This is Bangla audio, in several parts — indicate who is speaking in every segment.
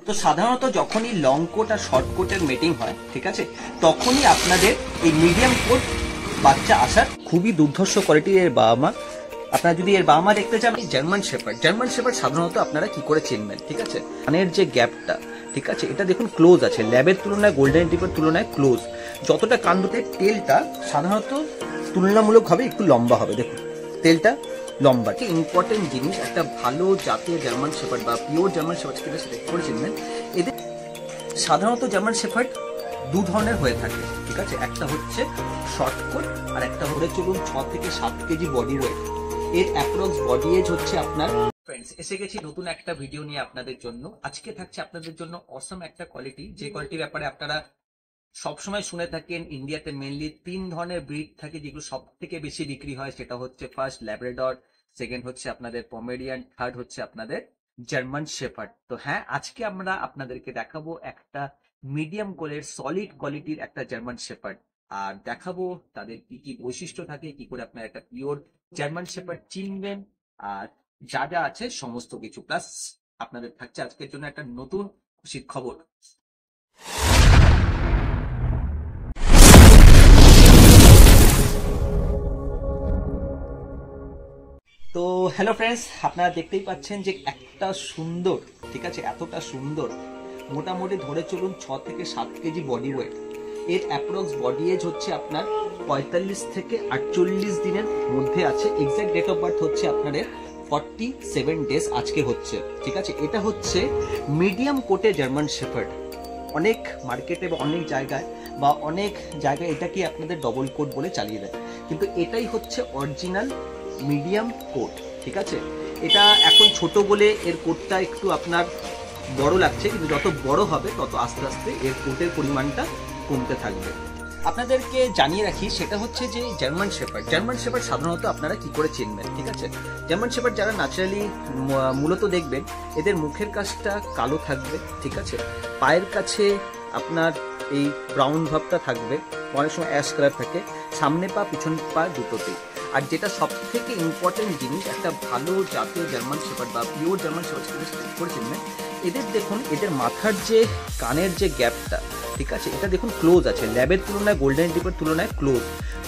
Speaker 1: তো সাধারণত যখনই লং কোট আর শর্ট কোটের মিটিং হয়, ঠিক আছে, তখনই আপনাদের এই মিডিয়াম কোট বাচ্চা আসার খুবই দুর্ধর্ষ কোয়ালিটির এর বাবা মা। আপনারা যদি এর বাবা মা দেখতে চান, জার্মান শেপার্ড সাধারণত আপনারা কি করে চিনবেন, ঠিক আছে, কানের যে গ্যাপটা, ঠিক আছে, এটা দেখুন ক্লোজ আছে, ল্যাবের তুলনায় গোল্ডেন রিট্রিভারের তুলনায় ক্লোজ। যতটা কান দুটোর টেলটা সাধারণত তুলনামূলকভাবে একটু লম্বা হবে, দেখুন টেলটা লম্বা। ইম্পর্টেন্ট জিনিস, একটা ভালো জাতীয় জার্মান শেপার্ড বা পিওর জার্মান শেপার্ড সেটা সিলেক্ট করে চিনবেন। এদের সাধারণত জার্মান শেপার্ড দু ধরনের হয়ে থাকে, ঠিক আছে, একটা হচ্ছে শর্ট কোট আর একটা হলে চলুন 6 থেকে 7 কেজি বডি ওয়েট। এর অ্যাপ্রক্স বডি এজ হচ্ছে আপনার। ফ্রেন্ডস, এসে গেছি নতুন একটা ভিডিও নিয়ে আপনাদের জন্য। আজকে থাকছে আপনাদের জন্য অসম একটা কোয়ালিটি, যে কোয়ালিটির ব্যাপারে আপনারা সবসময় শুনে থাকেন। ইন্ডিয়াতে মেনলি 3 ধরনের ব্রিড থাকে যেগুলো সব থেকে বেশি বিক্রি হয়। সেটা হচ্ছে ফার্স্ট ল্যাব্রাডর, সেকেন্ড হচ্ছে আপনাদের পমেরিয়ান, থার্ড হচ্ছে আপনাদের জার্মান শেপার্ড। তো হ্যাঁ, আজকে আমরা আপনাদেরকে দেখাবো একটা মিডিয়াম কোলের সলিড কোয়ালিটির একটা জার্মান শেপার্ড, আর দেখাবো তাদের কি কি বৈশিষ্ট্য থাকে, কি করে আপনারা একটা পিওর জার্মান শেপার্ড চিনবেন, আর যা যা আছে সমস্ত কিছু। প্লাস আপনাদের থাকছে আজকের জন্য একটা নতুন খুশির খবর। তো হ্যালো ফ্রেন্ডস, আপনারা দেখতেই পাচ্ছেন যে একটা সুন্দর, ঠিক আছে, এতটা সুন্দর, মোটামুটি ধরে চলুন 6 থেকে 7 কেজি বডি ওয়েট। এর অ্যাপ্রক্স বডি এজ হচ্ছে আপনার 45 থেকে 48 দিনের মধ্যে আছে। এক্সাক্ট ডেট অফ বার্থ হচ্ছে আপনাদের 47 ডেজ আজকে হচ্ছে, ঠিক আছে। এটা হচ্ছে মিডিয়াম কোটে জার্মান শেপার্ড। অনেক মার্কেটে বা অনেক জায়গায় এটাকে আপনাদের ডবল কোট বলে চালিয়ে দেয়, কিন্তু এটাই হচ্ছে অরিজিনাল মিডিয়াম কোট, ঠিক আছে। এটা এখন ছোট বলে এর কোটটা একটু আপনার বড় লাগছে, কিন্তু যত বড় হবে তত আস্তে আস্তে এর কোটের পরিমাণটা কমতে থাকবে। আপনাদেরকে জানিয়ে রাখি, সেটা হচ্ছে যে জার্মান শেপার্ড সাধারণত আপনারা কি করে চিনবেন, ঠিক আছে। জার্মান শেপার্ড যারা ন্যাচারালি মূলত দেখবেন, এদের মুখের কাছটা কালো থাকবে, ঠিক আছে, পায়ের কাছে আপনার এই ব্রাউন ভাবটা থাকবে, অনেক সময় অ্যাশ কালার থাকে, সামনে পা পিছন পা দুটোতেই। আর যেটা সব থেকে ইম্পর্টেন্ট জিনিস, একটা ভালো জাতীয় জার্মান শেপার্ড বা পিওর জার্মান শেপার্ড করে চিনবেন, এদের দেখুন, এদের মাথার যে কানের যে গ্যাপটা, ঠিক আছে, এটা দেখুন ক্লোজ আছে, ল্যাবের তুলনায় গোল্ডেন রিট্রিভারের তুলনায় ক্লোজ।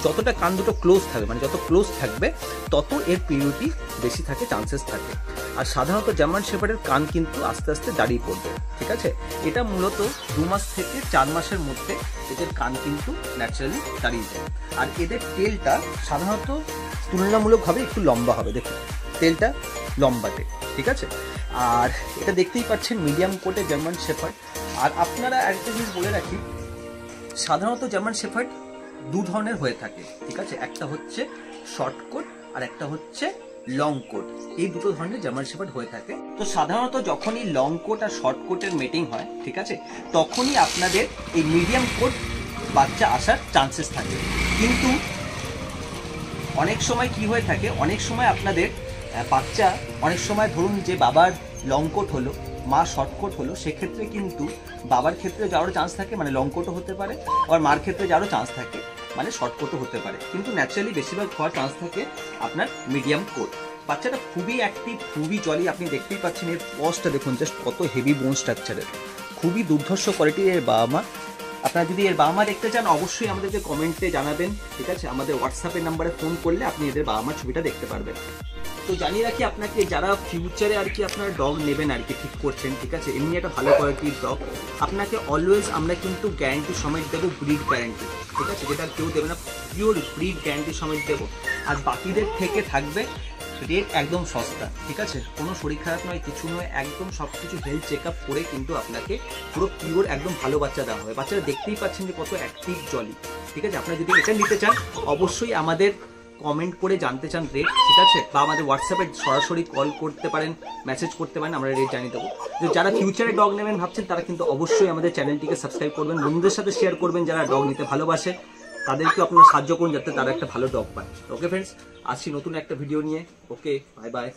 Speaker 1: যতটা কান দুটো ক্লোজ থাকবে, মানে যত ক্লোজ থাকবে তত এর পিউরিটি বেশি থাকে, চান্সেস থাকে। আর সাধারণত জার্মান শেপার্ডের কান কিন্তু আস্তে আস্তে দাঁড়িয়ে পড়বে, ঠিক আছে। এটা মূলত 2 মাস থেকে 4 মাসের মধ্যে এদের কান কিন্তু ন্যাচারালি দাঁড়িয়ে যায়। আর এদের টেলটা সাধারণত তুলনামূলকভাবে একটু লম্বা হবে, দেখুন টেলটা লম্বাটে, ঠিক আছে। আর এটা দেখতেই পাচ্ছেন মিডিয়াম কোটে জার্মান শেপার্ড। আর আপনারা একটা জিনিস বলে রাখি, সাধারণত জার্মান শেপার্ড 2 ধরনের হয়ে থাকে, ঠিক আছে, একটা হচ্ছে শর্ট কোট আর একটা হচ্ছে লং কোট। এই দুটো ধরনের জার্মান শেপার্ড হয়ে থাকে। তো সাধারণত যখনই লং কোট আর শর্ট কোটের মিটিং হয়, ঠিক আছে, তখনই আপনাদের এই মিডিয়াম কোট বাচ্চা আসার চান্সেস থাকে। কিন্তু অনেক সময় কি হয়ে থাকে, অনেক সময় আপনাদের বাচ্চা, অনেক সময় ধরুন যে বাবার লং কোট হলো, মা শর্ট কোট হলো, সেক্ষেত্রে কিন্তু বাবার ক্ষেত্রে যাওয়ারও চান্স থাকে, মানে লং কোটও হতে পারে, আবার মার ক্ষেত্রে যাওয়ারও চান্স থাকে, মানে শর্ট কোটও হতে পারে। কিন্তু ন্যাচারালি বেশিরভাগ হওয়ার চান্স থাকে আপনার মিডিয়াম কোট। বাচ্চাটা খুবই অ্যাক্টিভ, খুবই জলি, আপনি দেখতেই পাচ্ছেন এর পজটা দেখুন, জাস্ট কত হেভি বোন স্ট্রাকচারের, খুবই দুর্ধর্ষ কোয়ালিটির এর বাবা মা। আপনারা যদি এর বাবা মা দেখতে চান, অবশ্যই আমাদেরকে কমেন্টে জানাবেন, ঠিক আছে। আমাদের হোয়াটসঅ্যাপের নাম্বারে ফোন করলে আপনি এদের বাবা মার ছবিটা দেখতে পারবেন। তো জানিয়ে রাখি আপনাকে, যারা ফিউচারে আর কি আপনার ডগ নেবেন আর কি ঠিক করছেন, ঠিক আছে, এমনি একটা ভালো কোয়ালিটির ডগ, আপনাকে অলওয়েজ আমরা কিন্তু গ্যারান্টি সমেত দেবো, ব্রিড গ্যারান্টি, ঠিক আছে, যেটা কেউ দেবে না, পিওর ব্রিড গ্যারান্টি সমেত দেবো। আর বাকিদের থেকে থাকবে রেট একদম সস্তা, ঠিক আছে, কোনো শরীর খারাপ নয়, কিছু নয়, একদম সব কিছু হেলথ চেক আপ করে কিন্তু আপনাকে পুরো পিওর একদম ভালো বাচ্চা দেওয়া হবে। বাচ্চারা দেখতেই পাচ্ছেন যে কত অ্যাক্টিভ জলি, ঠিক আছে। আপনারা যদি এটা নিতে চান, অবশ্যই আমাদের কমেন্ট করে জানতে চান রেট, ঠিক আছে, বা আমাদের হোয়াটসঅ্যাপে সরাসরি কল করতে পারেন, মেসেজ করতে পারেন, আমরা রেট জানিয়ে দেবো। যারা ফিউচারে ডগ নেবেন ভাবছেন, তারা কিন্তু অবশ্যই আমাদের চ্যানেলটিকে সাবস্ক্রাইব করবেন, বন্ধুদের সাথে শেয়ার করবেন, যারা ডগ নিতে ভালোবাসে তাদেরকে আপনারা সাহায্য করুন যাতে তারা একটা ভালো ডগ পায়। ওকে ফ্রেন্ডস, আসছি নতুন একটা ভিডিও নিয়ে। ওকে, বাই বাই।